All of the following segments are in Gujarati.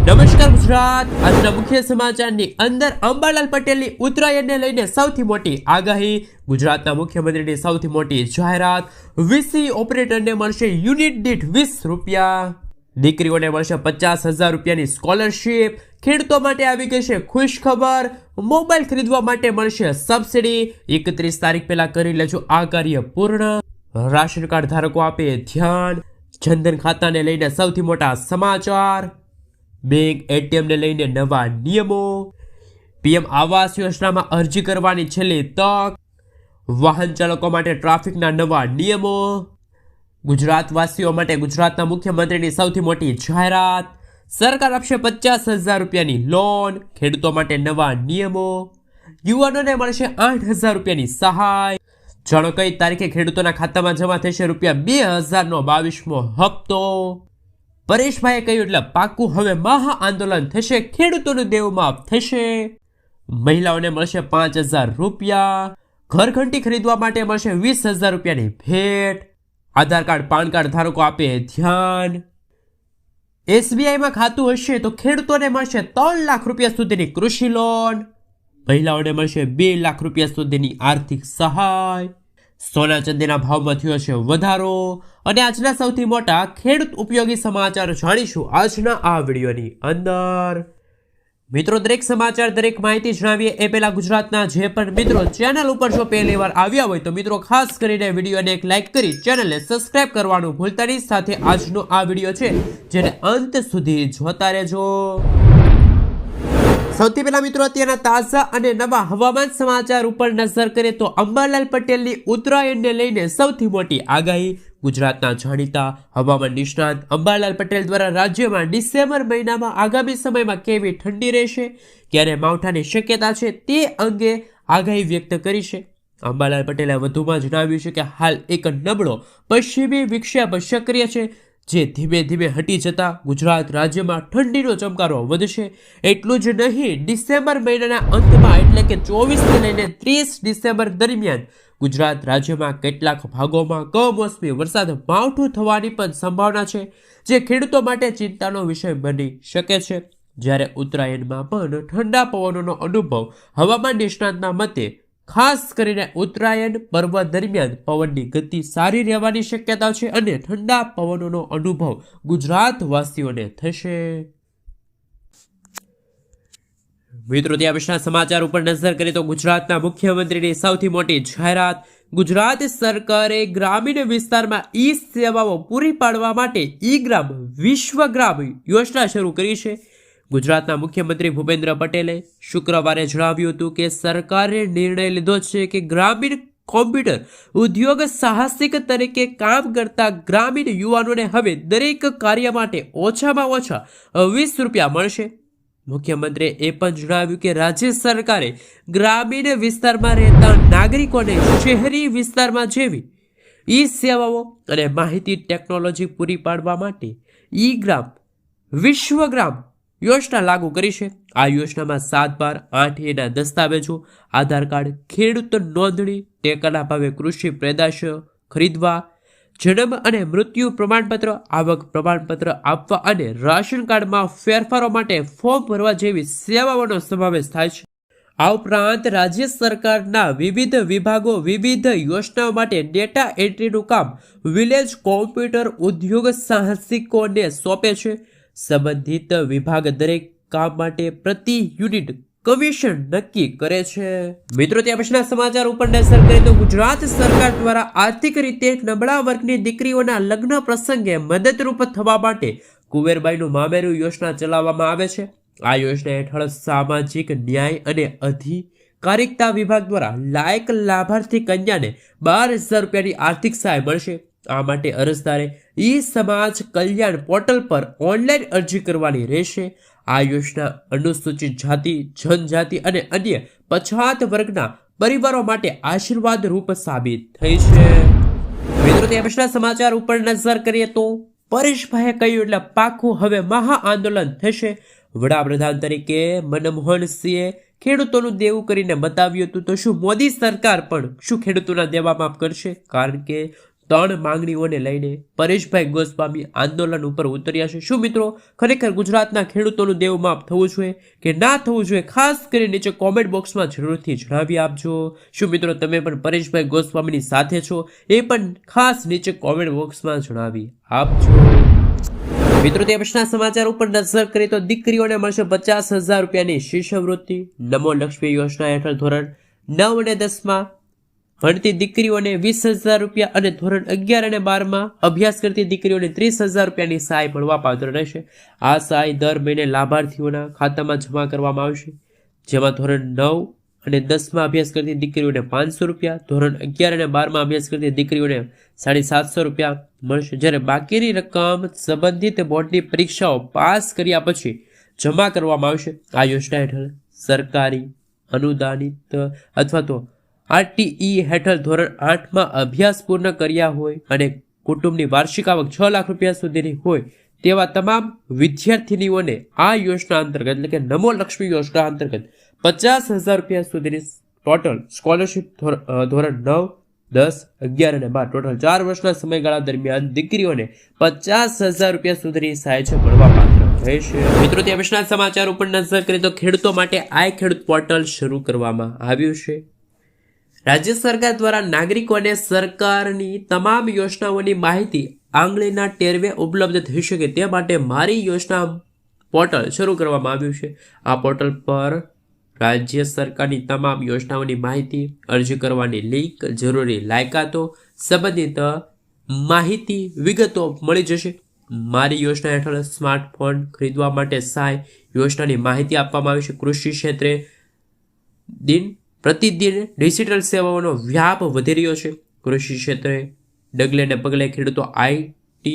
નમસ્કાર ગુજરાત. આજના મુખ્ય સમાચારની અંદર અંબાલાલ પટેલની ઉત્તરાયણને લઈને સૌથી મોટી આગાહી, ગુજરાતના મુખ્યમંત્રીની સૌથી મોટી જાહેરાત, વીસી ઓપરેટરને મળશે યુનિટ દીઠ 20 રૂપિયા, દીકરીઓને મળશે 50,000 રૂપિયાની સ્કોલરશીપ, ખેડૂતો માટે આવી ગઈ છે ખુશ ખબર, મોબાઈલ ખરીદવા માટે મળશે સબસિડી, 31 તારીખ પહેલા કરી લેજો આ કાર્ય પૂર્ણ, રાશન કાર્ડ ધારકો આપે ધ્યાન, જનધન ખાતાને લઈને સૌથી મોટા સમાચાર, બેંક એટીએમને લઈને નવા નિયમો, પીએમ આવાસ યોજનામાં અરજી કરવાની છેલ્લી તક, વાહન ચાલકો માટે ટ્રાફિકના નવા નિયમો, ગુજરાતવાસીઓ માટે ગુજરાતના મુખ્યમંત્રીની સૌથી મોટી જાહેરાત, સરકાર આપશે 50,000 રૂપિયાની લોન, ખેડૂતો માટે નવા નિયમો, યુવાનોને મળશે 8,000 રૂપિયાની સહાય, જાણો કઈ તારીખે ખેડૂતોના ખાતામાં જમા થશે ₹2,000નો 22મો હપ્તો, પરેશભાઈએ કહ્યું એટલે પાકું, હવે મહા આંદોલન થશે, ખેડૂતોનું દેવું માફ થશે, મહિલાઓને મળશે 5,000 રૂપિયા, ઘરઘંટી ખરીદવા માટે મળશે 20,000 રૂપિયાની ભેટ, આધાર કાર્ડ પાન કાર્ડ ધારકો આપે ધ્યાન, એસબીઆઈમાં ખાતું હશે તો ખેડૂતોને મળશે 3 લાખ રૂપિયા સુધીની કૃષિ લોન, મહિલાઓને મળશે 2 લાખ રૂપિયા સુધીની આર્થિક સહાય, સોના ચાંદીના ભાવમાં થયો છે વધારો, અને આજના સૌથી મોટા ખેડૂત ઉપયોગી સમાચાર જાણીશું આજના આ વિડીયોની અંદર. મિત્રો, દરેક સમાચાર દરેક માહિતી જણાવીએ એ પહેલા ગુજરાતના જે પણ મિત્રો ચેનલ ઉપર જો પહેલી વાર આવ્યા હોય તો મિત્રો ખાસ કરીને વિડીયોને એક લાઇક કરી ચેનલને સબસ્ક્રાઇબ કરવાનું ભૂલતા નહીં. સાથે આજનો આ વિડીયો છે જેને અંત સુધી જોતા રહેજો. સૌથી પહેલા મિત્રો અત્યારના તાજા અને નવા હવામાન સમાચાર ઉપર નજર કરીએ તો અંબાલાલ પટેલની ઉત્તરાયણને લઈને સૌથી મોટી આગાહી. ગુજરાતના જાણીતા હવામાન નિષ્ણાત અંબાલાલ પટેલ દ્વારા રાજ્યમાં ડિસેમ્બર મહિનામાં આગામી સમયમાં કેવી ઠંડી રહેશે, ક્યારે માવઠાની શક્યતા છે તે અંગે આગાહી વ્યક્ત કરી છે. અંબાલાલ પટેલે વધુમાં જણાવ્યું છે કે હાલ એક નબળો પશ્ચિમી વિક્ષેપ સક્રિય છે જે ધીમે ધીમે હટી જતા ગુજરાત રાજ્યમાં ઠંડીનો ચમકારો વધશે. એટલું જ નહીં, ડિસેમ્બર મહિનાના અંતમાં એટલે કે 24 લઈને 30 ડિસેમ્બર દરમિયાન ગુજરાત રાજ્યમાં કેટલાક ભાગોમાં કમોસમી વરસાદ માવઠું થવાની પણ સંભાવના છે, જે ખેડૂતો માટે ચિંતાનો વિષય બની શકે છે. જ્યારે ઉત્તરાયણમાં પણ ઠંડા પવનોનો અનુભવ હવામાન નિષ્ણાતના મતે ખાસ કરીને ઉત્તરાયણ પર્વ દરમિયાન પવનની ગતિ સારી રહેવાની શક્યતા છે અને ઠંડા પવનોનો અનુભવ ગુજરાતવાસીઓને થશે. મિત્રો, ત્યાં પછીના સમાચાર ઉપર નજર કરીએ તો ગુજરાતના મુખ્યમંત્રીની સૌથી મોટી જાહેરાત, ગુજરાત સરકારે ગ્રામીણ વિસ્તારમાં ઈ સેવાઓ પૂરી પાડવા માટે ઈ ગ્રામ વિશ્વગ્રામ યોજના શરૂ કરી છે. ગુજરાતના મુખ્યમંત્રી ભૂપેન્દ્ર પટેલે શુક્રવારે જણાવ્યું હતું કે સરકારે નિર્ણય લીધો છે કે ગ્રામીણ કોમ્પ્યુટર ઉદ્યોગ સાહસિક તરીકે કામ કરતા ગ્રામીણ યુવાનોને હવે દરેક કાર્ય માટે ઓછામાં ઓછા 20 રૂપિયા મળશે. મુખ્યમંત્રીએ એ પણ જણાવ્યું કે રાજ્ય સરકારે ગ્રામીણ વિસ્તારમાં રહેતા નાગરિકોને શહેરી વિસ્તારમાં જેવી ઈ સેવાઓ અને માહિતી ટેકનોલોજી પૂરી પાડવા માટે ઈ ગ્રામ વિશ્વગ્રામ યોજના લાગુ કરી છે. આ યોજનામાં 7/12 ના દસ્તાવેજો, આધાર કાર્ડ, ખેડૂત નોંધણી, ટેકાના ભાવે કૃષિ પેદાશો ખરીદવા, જન્મ અને મૃત્યુ પ્રમાણપત્ર, આવક પ્રમાણપત્ર આપવા અને રાશન કાર્ડમાં ફેરફારો માટે ફોર્મ ભરવા જેવી સેવાઓનો સમાવેશ થાય છે. આ ઉપરાંત રાજ્ય સરકારના વિવિધ વિભાગો વિવિધ યોજનાઓ માટે ડેટા એન્ટ્રીનું કામ વિલેજ કોમ્પ્યુટર ઉદ્યોગ સાહસિકોને સોંપે છે. સંબંધિત વિભાગ દરેક કામ માટે પ્રતિ યુનિટ કમિશન નક્કી કરે છે. મિત્રો, ત્યાં પછીના સમાચાર ઉપર નજર કરીએ તો ગુજરાત સરકાર દ્વારા આર્થિક રીતે નબળા વર્ગની દીકરીઓના લગ્ન પ્રસંગે મદદરૂપ થવા માટે કુંવરબાઈનું મામેરું યોજના ચલાવવામાં આવે છે. આ યોજના હેઠળ સામાજિક ન્યાય અને અધિકારિતા વિભાગ દ્વારા લાયક લાભાર્થી કન્યાને 12,000 રૂપિયાની આર્થિક સહાય મળશે. આ માટે અરજદારે ઈ સમાજ કલ્યાણ પોર્ટલ પર ઓનલાઈન અરજી કરવાની રહેશે. આ યોજના અનુસૂચિત જાતિ, જનજાતિ અને અન્ય પછાત વર્ગના પરિવારો માટે આશીર્વાદ રૂપ સાબિત થઈ છે. મિત્રો, ત્યાં પછીના સમાચાર ઉપર નજર કરીએ તો પરેશભાઈએ કહ્યું એટલે પાકું, હવે મહા આંદોલન થશે. વડાપ્રધાન તરીકે મનમોહન સિંહે ખેડૂતોનું દેવું કરીને બતાવ્યું હતું, તો શું મોદી સરકાર પણ શું ખેડૂતોના દેવા માફ કરશે? કારણ કે 3 માંગણીઓને લઈને પરેશભાઈ ગોસ્વામી આંદોલન ઉપર ઉતર્યા છે. શું મિત્રો ખરેખર ગુજરાતના ખેડૂતોનું દેવમાપ થવું જોઈએ કે ના થવું જોઈએ? ખાસ કરીને નીચે કોમેન્ટ બોક્સમાં જરૂરથી જણાવી આપજો. શું મિત્રો તમે પણ પરેશભાઈ ગોસ્વામીની સાથે છો? એ પણ ખાસ નીચે કોમેન્ટ બોક્સમાં જણાવી આપજો. મિત્રો તે પછીના સમાચાર ઉપર નજર કરીએ તો દીકરીઓને મળશે 50,000 રૂપિયાની શિષ્યવૃત્તિ. નમો લક્ષ્મી યોજના હેઠળ ધોરણ 9 અને 10માં ભણતી દીકરીઓને 20,000 રૂપિયા અને ધોરણ 11 અને 12માં અભ્યાસ કરતી દીકરીઓને 30,000 રૂપિયાની સહાય મળવાપાત્ર રહેશે. આ સહાય દર મહિને લાભાર્થીઓના ખાતામાં જમા કરવામાં આવશે, જેમાં ધોરણ 9 અને 10માં અભ્યાસ કરતી દીકરીઓને 500 રૂપિયા, ધોરણ 11 અને 12માં અભ્યાસ કરતી દીકરીઓને 750 રૂપિયા મળશે, જ્યારે બાકીની રકમ સંબંધિત બોર્ડની પરીક્ષાઓ પાસ કર્યા પછી જમા કરવામાં આવશે. આ યોજના હેઠળ સરકારી અનુદાનિત અથવા તો RTE હેઠળ ધોરણ 8માં અભ્યાસ પૂર્ણ કર્યા હોય અને કુટુંબની વાર્ષિક આવક 6 લાખ રૂપિયા સુધીની હોય તેવા તમામ વિદ્યાર્થીનીઓને આ યોજના અંતર્ગત એટલે કે નમો લક્ષ્મી યોજના અંતર્ગત 50,000 રૂપિયા સુધીની ટોટલ સ્કોલરશિપ ધોરણ 9, 10, 11 અને 12 ટોટલ 4 વર્ષના સમયગાળા દરમિયાન દીકરીઓને 50,000 રૂપિયા સુધીની સહાય છે મળવાપાત્ર રહેશે. મિત્રો ત્યાં પછીના સમાચાર ઉપર નજર કરીએ તો ખેડૂતો માટે આઈ ખેડૂત પોર્ટલ શરૂ કરવામાં આવ્યું છે. રાજ્ય સરકાર દ્વારા નાગરિકોને સરકારની તમામ યોજનાઓની માહિતી આંગળીના ટેરવે ઉપલબ્ધ થઈ શકે તે માટે મારી યોજના પોર્ટલ શરૂ કરવામાં આવ્યું છે. આ પોર્ટલ પર રાજ્ય સરકારની તમામ યોજનાઓની માહિતી, અરજી કરવાની લિંક, જરૂરી લાયકાતો સંબંધિત માહિતી વિગતો મળી જશે. મારી યોજના હેઠળ સ્માર્ટફોન ખરીદવા માટે સહાય યોજનાની માહિતી આપવામાં આવી છે. કૃષિ ક્ષેત્રે પ્રતિદિન ડિજિટલ સેવાઓનો વ્યાપ વધી રહ્યો છે. કૃષિ ક્ષેત્રે ડગલે ને પગલે ખેડૂતો IT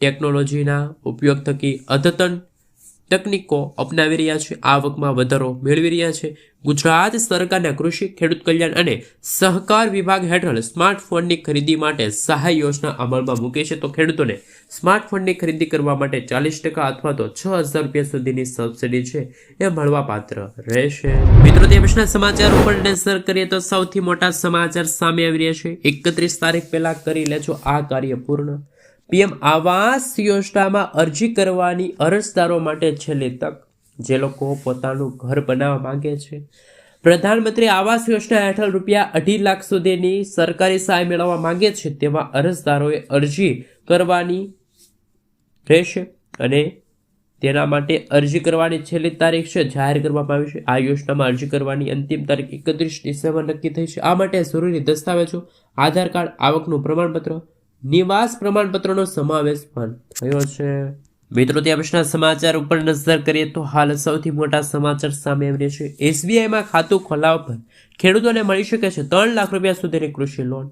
ટેકનોલોજીના ઉપયોગ થકી અદ્યતન તકનીકો અપનાવી રહ્યા છે, આવકમાં વધારો મેળવી રહ્યા છે. ગુજરાત સરકારના કૃષિ, ખેડૂત કલ્યાણ અને સહકાર વિભાગ હેઠળ સ્માર્ટફોનની ખરીદી માટે સહાય યોજના અમલમાં મૂકી છે. તો ખેડૂતોને સ્માર્ટફોનની ખરીદી કરવા માટે 40% અથવા તો 6,000 રૂપિયા સુધીની સબસિડી છે એ મળવાપાત્ર રહેશે. મિત્રો તે પછીના સમાચાર ઉપર નજર કરીએ તો સૌથી મોટા સમાચાર સામે આવી રહ્યા છે. 31 તારીખ પહેલા કરી લેજો આ કાર્ય પૂર્ણ. PM આવાસ યોજનામાં અરજી કરવાની અરજદારો માટે છેલ્લી તક. જે લોકો પોતાનું ઘર બનાવવા માંગે છે, પ્રધાનમંત્રી આવાસ યોજના હેઠળ ₹2.5 લાખ સુધીની સરકારી સહાય મેળવવા માંગે છે તેવા અરજદારોએ અરજી કરવાની રહેશે અને તેના માટે અરજી કરવાની છેલ્લી તારીખ છે જાહેર કરવામાં આવી છે. આ યોજનામાં અરજી કરવાની અંતિમ તારીખ 31 ડિસેમ્બર નક્કી થઈ છે. આ માટે જરૂરી દસ્તાવેજો આધાર કાર્ડ, આવકનું પ્રમાણપત્ર, નિવાસ પ્રમાણપત્રનો સમાવેશ પણ થયો છે. મિત્રો ત્યાં પછીના સમાચાર ઉપર નજર કરીએ તો હાલ સૌથી મોટા સમાચાર સામે આવી રહ્યા છે. SBIમાં ખાતું ખોલાવવા પર ખેડૂતોને મળી શકે છે 3 લાખ રૂપિયા સુધીની કૃષિ લોન.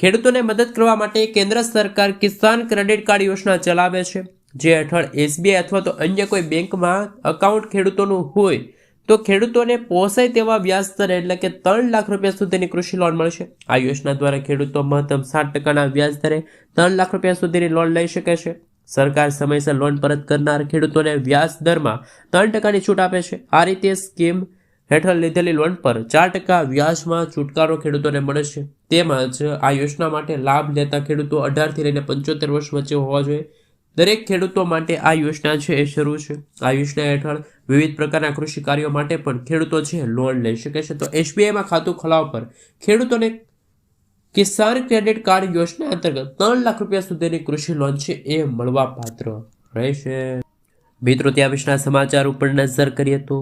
ખેડૂતોને મદદ કરવા માટે કેન્દ્ર સરકાર કિસાન ક્રેડિટ કાર્ડ યોજના ચલાવે છે, જે હેઠળ SBI અથવા તો અન્ય કોઈ બેંકમાં એકાઉન્ટ ખેડૂતોનું હોય તો ખેડૂતોને પોસાય તેવા વ્યાજ દરે એટલે કે 3 લાખ રૂપિયા સુધીની કૃષિ લોન મળશે. આ યોજના દ્વારા ખેડૂતો મહત્તમ 7%ના વ્યાજ દરે 3 લાખ રૂપિયા સુધીની લોન લઈ શકે છે. સરકાર સમયસર લોન પરત કરનાર ખેડૂતોને વ્યાજ દરમાં 3%ની છૂટ આપે છે. આ રીતે સ્કીમ હેઠળ લીધેલી લોન પર 4% વ્યાજમાં છુટકારો ખેડૂતોને મળે છે. તેમજ આ યોજના માટે લાભ લેતા ખેડૂતો 18 થી લઈને 75 વર્ષ વચ્ચે હોવા જોઈએ. દરેક ખેડૂતો માટે આ યોજના છે એ શરૂ છે. આ યોજના હેઠળ વિવિધ પ્રકારના કૃષિ કાર્યો માટે પણ ખેડૂતો છે લોન લઈ શકે છે. તો SBIમાં ખાતું ખોલાવવા પર ખેડૂતોને કિસાન ક્રેડિટ કાર્ડ યોજના અંતર્ગત 3 લાખ રૂપિયા સુધીની કૃષિ લોન છે એ મળવાપાત્ર રહેશે. મિત્રો ત્યાં વિશેના સમાચાર ઉપર નજર કરીએ તો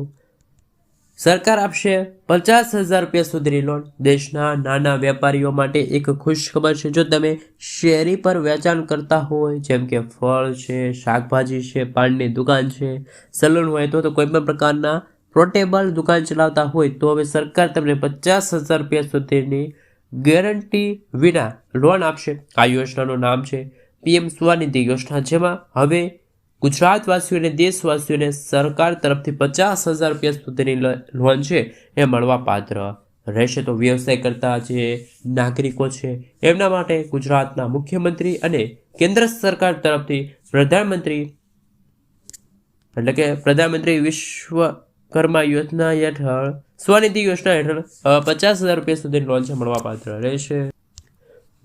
સરકાર આપશે 50,000 રૂપિયા સુધીની લોન. દેશના નાના વેપારીઓ માટે એક ખુશ ખબર છે. જો તમે શેરી પર વેચાણ કરતા હોય, જેમ કે ફળ છે, શાકભાજી છે, પાનની દુકાન છે, સલૂન હોય તો કોઈ પણ પ્રકારના પોર્ટેબલ દુકાન ચલાવતા હોય તો હવે સરકાર તમને 50,000 રૂપિયા સુધીની ગેરંટી વિના લોન આપશે. આ યોજનાનું નામ છે PM સ્વનિધિ યોજના, જેમાં હવે ગુજરાતવાસીઓને દેશવાસીઓને સરકાર તરફથી 50,000 રૂપિયા સુધીની લોન છે એ મળવાપાત્ર રહેશે. તો વ્યવસાય કરતા જે નાગરિકો છે એમના માટે ગુજરાતના મુખ્યમંત્રી અને કેન્દ્ર સરકાર તરફથી પ્રધાનમંત્રી વિશ્વકર્મા યોજના હેઠળ સ્વનિધિ યોજના હેઠળ 50,000 રૂપિયા સુધીની લોન છે મળવાપાત્ર રહેશે.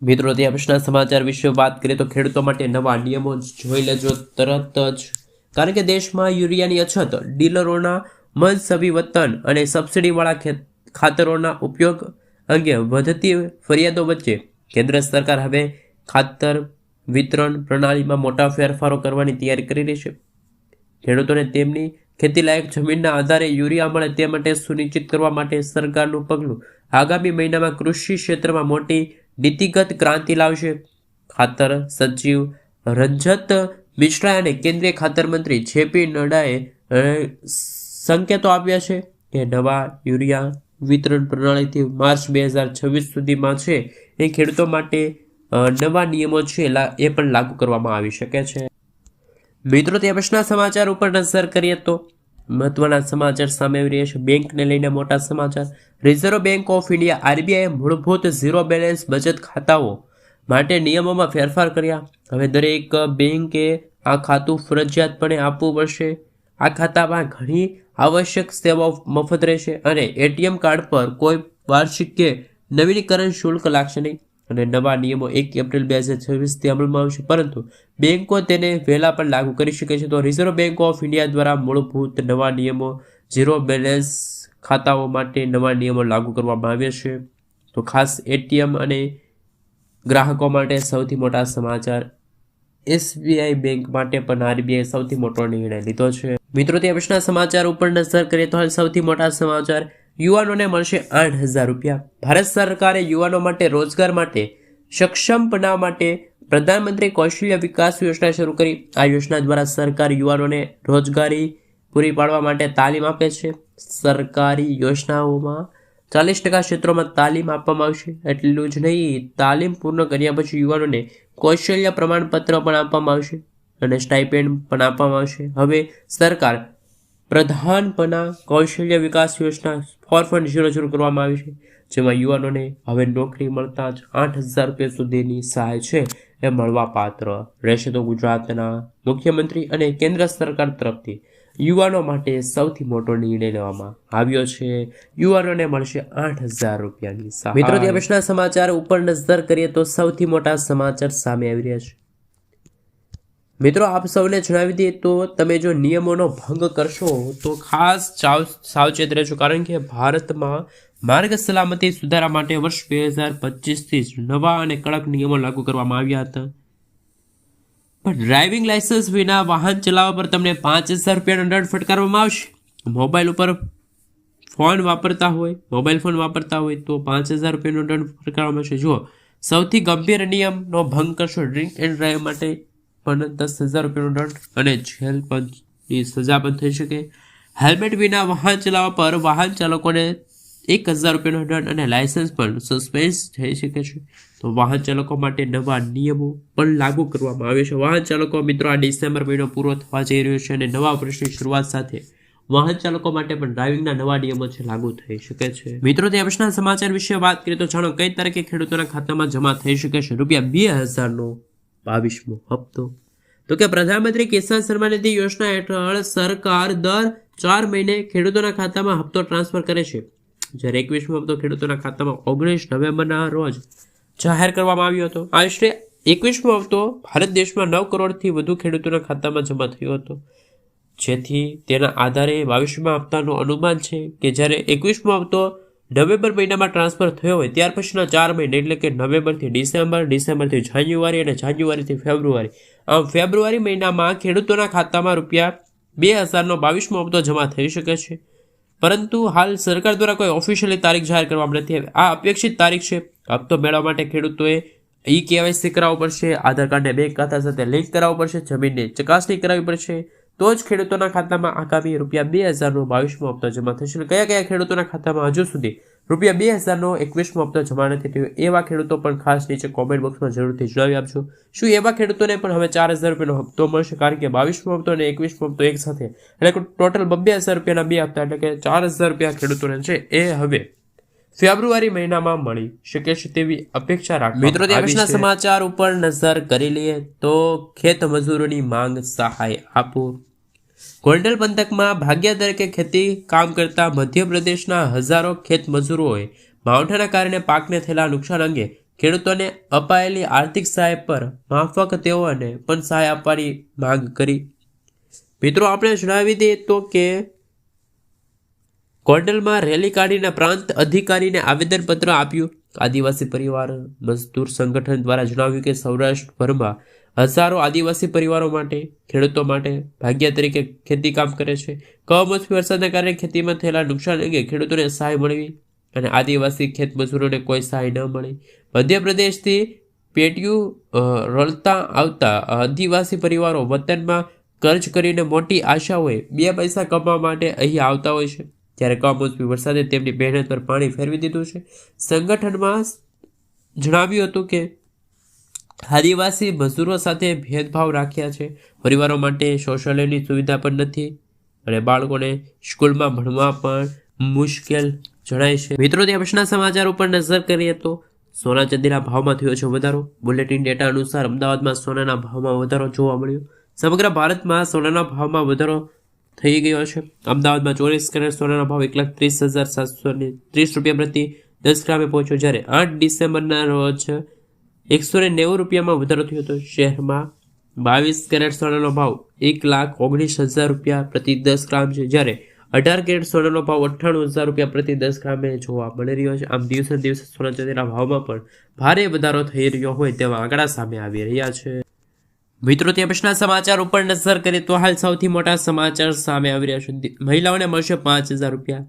મિત્રો, ત્યાં પછીના સમાચાર વિશે વાત કરીએ તો ખેડૂતો માટે નવા નિયમો જોઈ લેજો તરત જ, કારણ કે દેશમાં યુરિયાની અછત, ડીલરોના મનસબી વતન અને સબસિડીવાળા ખાતરોના ઉપયોગ અંગે વધતી ફરિયાદો વચ્ચે કેન્દ્ર સરકાર હવે ખાતર વિતરણ પ્રણાલીમાં મોટા ફેરફારો કરવાની તૈયારી કરી રહી છે. ખેડૂતોને તેમની ખેતીલાયક જમીનના આધારે યુરિયા મળે તે માટે સુનિશ્ચિત કરવા માટે સરકારનું પગલું આગામી મહિનામાં કૃષિ ક્ષેત્રમાં મોટી નીતિગત ક્રાંતિ લાવશે. ખાતર સચિવ રંજત મિશ્રા અને કેન્દ્રીય ખાતર મંત્રી જેપી નડ્ડાએ સંકેતો આપ્યા છે કે નવા યુરિયા વિતરણ પ્રણાલીથી માર્ચ 2026 સુધીમાં છે એ ખેડૂતો માટે નવા નિયમો છે એ પણ લાગુ કરવામાં આવી શકે છે. મિત્રો, તે પછીના સમાચાર ઉપર નજર કરીએ તો મહત્વના સમાચાર સામે આવી રહ્યા છે. બેંકને લઈને મોટા સમાચાર. રિઝર્વ બેંક ઓફ ઇન્ડિયા આરબીઆઈએ મૂળભૂત ઝીરો બેલેન્સ બચત ખાતાઓ માટે નિયમોમાં ફેરફાર કર્યા. હવે દરેક બેંકે આ ખાતું ફરજિયાતપણે આપવું પડશે. આ ખાતામાં ઘણી આવશ્યક સેવાઓ મફત રહેશે અને એટીએમ કાર્ડ પર કોઈ વાર્ષિક કે નવીનીકરણ શુલ્ક લાગશે નહીં. અને નવા નિયમો 1 એપ્રિલ 2026થી અમલમાં આવશે, પરંતુ બેંકો તેને વહેલા પણ લાગુ કરી શકે છે. તો રિઝર્વ બેંક ઓફ ઇન્ડિયા દ્વારા મૂળભૂત નવા નિયમો ઝીરો બેલેન્સ ખાતાઓ માટે નવા નિયમો લાગુ કરવામાં આવ્યા છે. તો ખાસ એટીએમ અને ગ્રાહકો માટે સૌથી મોટા સમાચાર. એસબીઆઈ બેંક માટે પણ આરબીઆઈ સૌથી મોટો નિર્ણય લીધો છે. મિત્રો, તે પછીના સમાચાર ઉપર નજર કરીએ તો હાલ સૌથી મોટા સમાચાર. યુવાનોને મળશે 8,000 રૂપિયા. ભારત સરકારે યુવાનો માટે રોજગાર માટે સક્ષમ બનાવવા માટે પ્રધાનમંત્રી કૌશલ્ય વિકાસ યોજના શરૂ કરી. આ યોજના દ્વારા સરકાર યુવાનોને રોજગારી પૂરી પાડવા માટે તાલીમ આપે છે. સરકારી યોજનાઓમાં 40% ક્ષેત્રોમાં તાલીમ આપવામાં આવશે. એટલું જ નહીં, તાલીમ પૂર્ણ કર્યા પછી યુવાનોને કૌશલ્ય પ્રમાણપત્ર પણ આપવામાં આવશે અને સ્ટાઇપેન્ડ પણ આપવામાં આવશે. હવે સરકાર પ્રધાનમંત્રી કૌશલ્ય વિકાસ યોજના 4.0 શરૂ કરવામાં આવી છે, જેમાં યુવાનોને હવે નોકરી મળતા જ 8,000 રૂપિયા સુધીની સહાય છે એ મળવા પાત્ર રહેશે. તો ગુજરાતના મુખ્યમંત્રી અને કેન્દ્ર સરકાર તરફથી યુવાનો માટે સૌથી મોટો નિર્ણય લેવામાં આવ્યો છે. યુવાનોને મળશે 8,000 રૂપિયાની સહાય. મિત્રો, ત્યાં પછીના સમાચાર ઉપર નજર કરીએ તો સૌથી મોટા સમાચાર સામે આવી રહ્યા છે. મિત્રો, આપ સૌને જણાવી દઈએ તો તમે જો નિયમોનો ભંગ કરશો તો ખાસ સાવચેત રહેજો, કારણ કે ભારતમાં માર્ગ સલામતી સુધારા માટે વર્ષ 2025થી જ નવા અને કડક નિયમો લાગુ કરવામાં આવ્યા હતા. પણ ડ્રાઇવિંગ લાયસન્સ વિના વાહન ચલાવવા પર તમને 5,000 રૂપિયાનો દંડ ફટકારવામાં આવશે. મોબાઈલ ફોન વાપરતા હોય તો 5,000 રૂપિયાનો દંડ ફટકારવામાં આવશે. જો સૌથી ગંભીર નિયમનો ભંગ કરશો, ડ્રિંક એન્ડ ડ્રાઈવ માટે પણ 10,000 રૂપિયાનો દંડ અને જેલ પંચની સજા પણ થઈ શકે. હેલ્મેટ વિના વાહન ચલાવવા પર વાહન ચાલકોને 1,000 રૂપિયાનો દંડ અને લાયસન્સ પણ સસ્પેન્ડ થઈ શકે છે. તો વાહન ચાલકો માટે નવા નિયમો પણ લાગુ કરવામાં આવે છે. વાહન ચાલકો મિત્રો, આ ડિસેમ્બર મહિનો પૂરો થવા જઈ રહ્યો છે અને નવા વર્ષની શરૂઆત સાથે વાહન ચાલકો માટે પણ ડ્રાઇવિંગના નવા નિયમો છે લાગુ થઈ શકે છે. મિત્રો, તે પછીના સમાચાર વિશે વાત કરીએ તો જાણો કઈ તારીખે ખેડૂતોના ખાતામાં જમા થઈ શકે છે રૂપિયા 2,000નો 22મો હપ્તો. તો કે પ્રધાનમંત્રી કિસાન સન્માન નિધિ યોજના હેઠળ સરકાર દર 4 મહિને ખેડૂતોના ખાતામાં હપ્તો ટ્રાન્સફર કરે છે. જ્યારે 21મો હપ્તો ખેડૂતોના ખાતામાં 19 નવેમ્બરના રોજ જાહેર કરવામાં આવ્યો હતો. આશરે 21મો હપ્તો ભારત દેશમાં 9 કરોડથી વધુ ખેડૂતોના ખાતામાં જમા થયો હતો, જેથી તેના આધારે 22મા હપ્તાનું અનુમાન છે કે જ્યારે 21મો હપ્તો નવેમ્બર મહિનામાં ટ્રાન્સફર થયો હોય ત્યાર પછીના 4 મહિને એટલે કે નવેમ્બરથી ડિસેમ્બર, ડિસેમ્બરથી જાન્યુઆરી અને જાન્યુઆરીથી ફેબ્રુઆરી, આમ ફેબ્રુઆરી મહિનામાં ખેડૂતોના ખાતામાં રૂપિયા 2,000નો 22મો હપ્તો જમા થઈ શકે છે. પરંતુ હાલ સરકાર દ્વારા કોઈ ઓફિશિયલી તારીખ જાહેર કરવામાં નથી આવી. આ અપેક્ષિત તારીખ છે. હપ્તો મેળવવા માટે ખેડૂતોએ KYC કરાવવું પડશે, આધાર કાર્ડને બેંક ખાતા સાથે લિંક કરાવવું પડશે, જમીનની ચકાસણી કરાવવી પડશે, તો જ ખેડૂતોના ખાતામાં આગામી રૂપિયા 2,000નો 22મો હપ્તો જમા થશે. કયા કયા ખેડૂતોના ખાતામાં હજુ સુધી રૂપિયા 2,000નો 21મો હપ્તો જમા નથી થયો એવા ખેડૂતો પણ ખાસ નીચે કોમેન્ટ બોક્સમાં જરૂરથી જણાવી આપજો. શું એવા ખેડૂતોને પણ હવે 4,000 રૂપિયાનો હપ્તો મળશે? કારણ કે 22મો હપ્તો અને 21મો હપ્તો એક સાથે એટલે ટોટલ 2,000 રૂપિયાના 2 હપ્તા એટલે કે 4,000 રૂપિયા ખેડૂતોને છે એ હવે ફેબ્રુઆરી મહિનામાં મળી શકે છે તેવી અપેક્ષા રાખવામાં મિત્રો, દેશના સમાચાર ઉપર નજર કરી લઈએ તો ખેત મજૂરોની માંગ સહાય આપો. ગોંડલ પંથકમાં ભાગ્યા તરીકે ખેતી કામ કરતા મધ્યપ્રદેશના હજારો ખેત મજૂરોએ માવઠાના કારણે પાકને થયેલા નુકસાન અંગે ખેડૂતોને અપાયેલી આર્થિક સહાય પર માફક તેઓને પણ સહાય આપવાની માંગ કરી. મિત્રો આપણે જણાવી દઈએ તો કે ગોંડલમાં રેલી કાઢીને પ્રાંત અધિકારીને આવેદનપત્ર આપ્યું. આદિવાસી પરિવાર મજદૂર સંગઠન દ્વારા જણાવ્યું કે સૌરાષ્ટ્રભરમાં હજારો આદિવાસી પરિવારો માટે ખેડૂતો માટે ભાગ્ય તરીકે ખેતી કામ કરે છે. કમોસમી વરસાદના કારણે ખેતીમાં થયેલા નુકસાન અંગે ખેડૂતોને સહાય મળવી અને આદિવાસી ખેતમજૂરોને કોઈ સહાય ન મળી. મધ્યપ્રદેશથી પેટીયું રળતા આવતા આદિવાસી પરિવારો વતનમાં કર્જ કરીને મોટી આશાઓએ 2 પૈસા કમાવા માટે અહીં આવતા હોય છે, ત્યારે કમોસમી વરસાદે તેમની મહેનત પર પાણી ફેરવી દીધું છે. સંગઠનમાં જણાવ્યું હતું કે આદિવાસી મજૂરો સાથે ભેદભાવ રાખ્યા છે. પરિવારો માટે શૌચાલયની સુવિધા પણ નથી અને બાળકોને સ્કૂલમાં ભણવા પણ મુશ્કેલ જણાય છે. મિત્રો ત્યાં પછીના સમાચાર ઉપર નજર કરીએ તો સોના ચાંદીના ભાવમાં થયો છે વધારો. બુલેટિન ડેટા અનુસાર અમદાવાદમાં સોનાના ભાવમાં વધારો જોવા મળ્યો. સમગ્ર ભારતમાં સોનાના ભાવમાં વધારો થઈ ગયો છે. અમદાવાદમાં 24 કેરેટ સોનાના ભાવ 1,30,730 રૂપિયા પ્રતિ 10 ગ્રામે પહોંચ્યો, જ્યારે 8 ડિસેમ્બરના રોજ 190 રૂપિયામાં વધારો થયો હતો. શહેરમાં 22 કેરેટ સોનાનો ભાવ 1,19,000 રૂપિયા પ્રતિ 10 ગ્રામ છે, જ્યારે 18 કેરેટ સોનાનો ભાવ 98,000 રૂપિયા પ્રતિ 10 ગ્રામે જોવા મળી રહ્યો છે. આમ દિવસે દિવસે સોના ચાંદીના ભાવમાં પણ ભારે વધારો થઈ રહ્યો હોય તેવા આંકડા સામે આવી રહ્યા છે. મિત્રો ત્યાં પછીના સમાચાર ઉપર નજર કરીએ તો હાલ સૌથી મોટા સમાચાર સામે આવી રહ્યા છે. મહિલાઓને મળશે 5,000 રૂપિયા.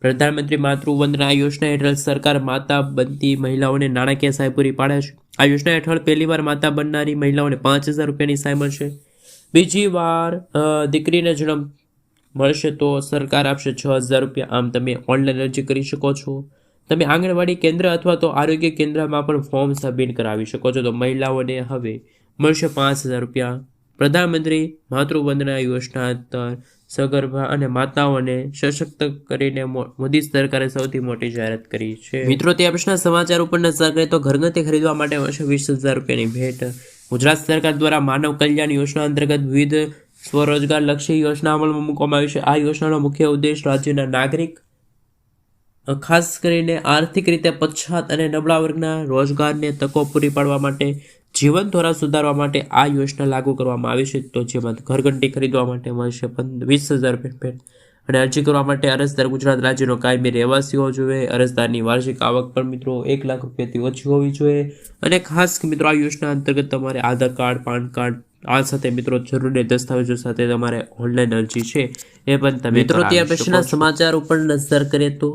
પ્રધાનમંત્રી માતૃવંદના યોજના હેઠળ સરકાર માતા બનતી મહિલાઓને નાણાકીય સહાય પૂરી પાડે છે. આ યોજના હેઠળ પહેલીવાર માતા બનનારી મહિલાઓને 5,000 રૂપિયાની સહાય મળશે. બીજી વાર દીકરીને જન્મ મળશે તો સરકાર આપશે 6,000 રૂપિયા. આમ તમે ઓનલાઈન અરજી કરી શકો છો. તમે આંગણવાડી કેન્દ્ર અથવા તો આરોગ્ય કેન્દ્રમાં પણ ફોર્મ સબમિટ કરાવી શકો છો. તો મહિલાઓને હવે મળશે 5,000 રૂપિયા. પ્રધાનમંત્રી માતૃવંદના યોજના અંતર્ગત સગર્ભા અને માતાઓને સશક્ત કરીને મોદી સરકારે સૌથી મોટી જાહેરાત કરી છે. મિત્રો ત્યાં પછીના સમાચાર ઉપર નજર કરીએ તો ઘરગથ્થે ખરીદવા માટે મળશે 20,000 રૂપિયાની ભેટ. ગુજરાત સરકાર દ્વારા માનવ કલ્યાણ યોજના અંતર્ગત વિવિધ સ્વરોજગાર લક્ષી યોજના અમલમાં મૂકવામાં આવી છે. આ યોજનાનો મુખ્ય ઉદ્દેશ રાજ્યના નાગરિક, ખાસ કરીને આર્થિક રીતે પછાત અને નબળા વર્ગના રોજગારને તકો પૂરી પાડવા માટે, જીવન ધોરણ સુધારવા માટે આ યોજના લાગુ કરવામાં આવી છે. તો જેમાં ઘરઘંટી ખરીદવા માટે મળશે 20,000 રૂપિયા ભેટ અને અરજી કરવા માટે અરજદાર ગુજરાત રાજ્યનો કાયમી રહેવાસી હોવો જોઈએ. અરજદારની વાર્ષિક આવક પણ મિત્રો 1 લાખ રૂપિયાથી ઓછી હોવી જોઈએ. અને ખાસ મિત્રો આ યોજના અંતર્ગત તમારે આધાર કાર્ડ, પાન કાર્ડ આ સાથે મિત્રો જરૂરી દસ્તાવેજો સાથે તમારે ઓનલાઈન અરજી છે એ પણ તમે મિત્રો ત્યાર પછીના સમાચાર ઉપર નજર કરીએ તો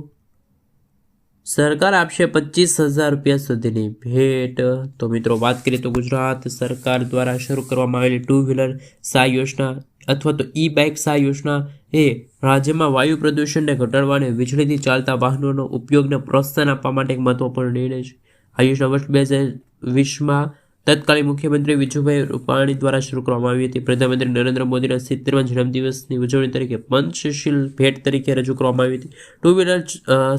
સરકાર આપશે 25,000 રૂપિયા સુધીની ભેટ. તો મિત્રો વાત કરીએ તો ગુજરાત સરકાર દ્વારા શરૂ કરવામાં આવેલી 2 વ્હીલર સહાય યોજના અથવા તો બાઇક સહાય યોજના એ રાજ્યમાં વાયુ પ્રદૂષણને ઘટાડવા અને વીજળીથી ચાલતા વાહનોનો ઉપયોગને પ્રોત્સાહન આપવા માટે એક મહત્વપૂર્ણ નિર્ણય છે. આ યોજના વર્ષ 2020માં તત્કાલીન મુખ્યમંત્રી વિજયભાઈ રૂપાણી દ્વારા શરૂ કરવામાં આવી હતી. પ્રધાનમંત્રી નરેન્દ્ર મોદીના 70મા જન્મદિવસની ઉજવણી તરીકે પંચશીલ ભેટ તરીકે રજૂ કરવામાં આવી હતી. 2 વ્હીલર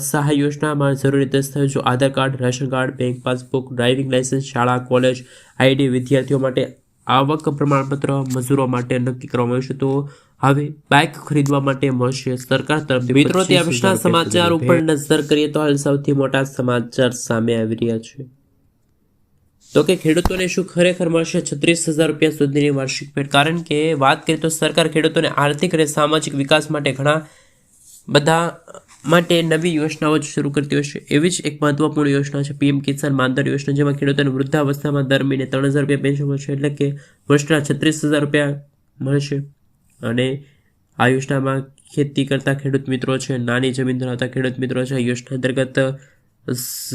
સહાય યોજનામાં જરૂરી દસ્તાવેજો Aadhaar card, ration card, bank passbook, driving licence, શાળા કોલેજ આઈડી, વિદ્યાર્થીઓ માટે આવક પ્રમાણપત્ર, મજૂરો માટે નક્કી કરવામાં આવ્યું છે. તો હવે બાઇક ખરીદવા માટે મળશે સરકાર તરફથી. મિત્રો ત્યાં પછીના સમાચાર ઉપર નજર કરીએ તો હાલ સૌથી મોટા સમાચાર સામે આવી રહ્યા છે. તો કે ખેડૂતોને શું ખરેખર મળશે 36,000 રૂપિયા સુધીની વાર્ષિક ભેટ? કારણ કે વાત કરીએ તો સરકાર ખેડૂતોને આર્થિક અને સામાજિક વિકાસ માટે ઘણા બધા માટે નવી યોજનાઓ શરૂ કરતી હોય છે. એવી જ એક મહત્વપૂર્ણ યોજના છે પીએમ કિસાન માનધન યોજના, જેમાં ખેડૂતોને વૃદ્ધાવસ્થામાં દર મહિને 3,000 રૂપિયા પેન્શન મળશે, એટલે કે વર્ષના 36,000 રૂપિયા મળશે. અને આ યોજનામાં ખેતી કરતા ખેડૂત મિત્રો છે, નાની જમીન ધરાવતા ખેડૂત મિત્રો છે, યોજના અંતર્ગત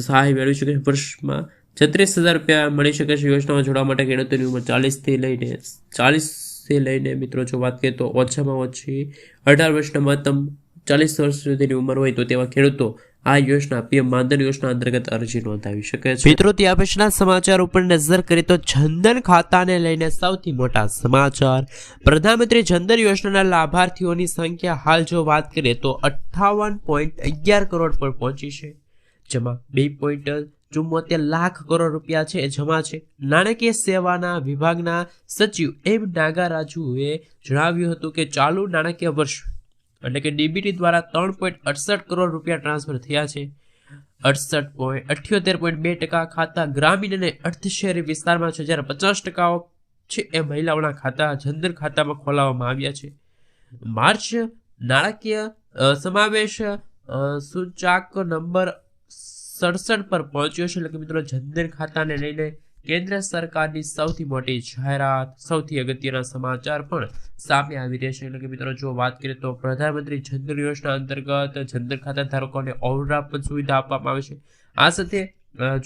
સહાય મેળવી શકે છે. વર્ષમાં 36,000 રૂપિયા મળી શકે છે. યોજનામાં જોડવા માટે ખેડૂતોની ઉંમર 40 લઈને મિત્રો જો વાત કરીએ તો ઓછામાં ઓછી 18 વર્ષના મહત્તમ 40 વર્ષ સુધીની ઉંમર હોય તો તેવા ખેડૂતો આ યોજના પીએમ માનધન યોજના અંતર્ગત અરજી નોંધાવી શકે છે. મિત્રો ત્યાં પછીના સમાચાર ઉપર નજર કરીએ તો જનધન ખાતાને લઈને સૌથી મોટા સમાચાર. પ્રધાનમંત્રી જનધન યોજનાના લાભાર્થીઓની સંખ્યા હાલ જો વાત કરીએ તો 58.11 કરોડ પર પહોંચી છે, જેમાં 2.74 લાખ કરોડ રૂપિયા છે એ જમા છે. નાણાકીય સેવાના વિભાગના સચિવ એમ નાગારાજુએ જણાવ્યું હતું કે ચાલુ નાણાકીય વર્ષ એટલે કે ડીબીટી દ્વારા 3.68 કરોડ રૂપિયા ટ્રાન્સફર થયા છે. 68.78.2% ખાતા ગ્રામીણ અને અર્ધ શહેરી વિસ્તારમાં છે, જ્યારે 50% છે એ મહિલાઓના ખાતા જનધન ખાતામાં ખોલાવવામાં આવ્યા છે. માર્ચ નાણાકીય સમાવેશ સૂચાંક નંબર 67 પર પહોંચ્યો છે. એટલે કે મિત્રો જનધન ખાતાને લઈને કેન્દ્ર સરકારની સૌથી મોટી જાહેરાત, સૌથી અગત્યના સમાચાર પણ સામે આવી રહ્યા છે. એટલે કે મિત્રો જો વાત કરીએ તો પ્રધાનમંત્રી જનધન યોજના અંતર્ગત જનધન ખાતા ધારકોને ઓવરડ્રાફ્ટ પણ સુવિધા આપવામાં આવે છે. આ સાથે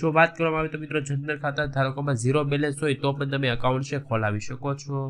જો વાત કરવામાં આવે તો મિત્રો જનધન ખાતા ધારકોમાં ઝીરો બેલેન્સ હોય તો પણ તમે એકાઉન્ટ છે ખોલાવી શકો છો.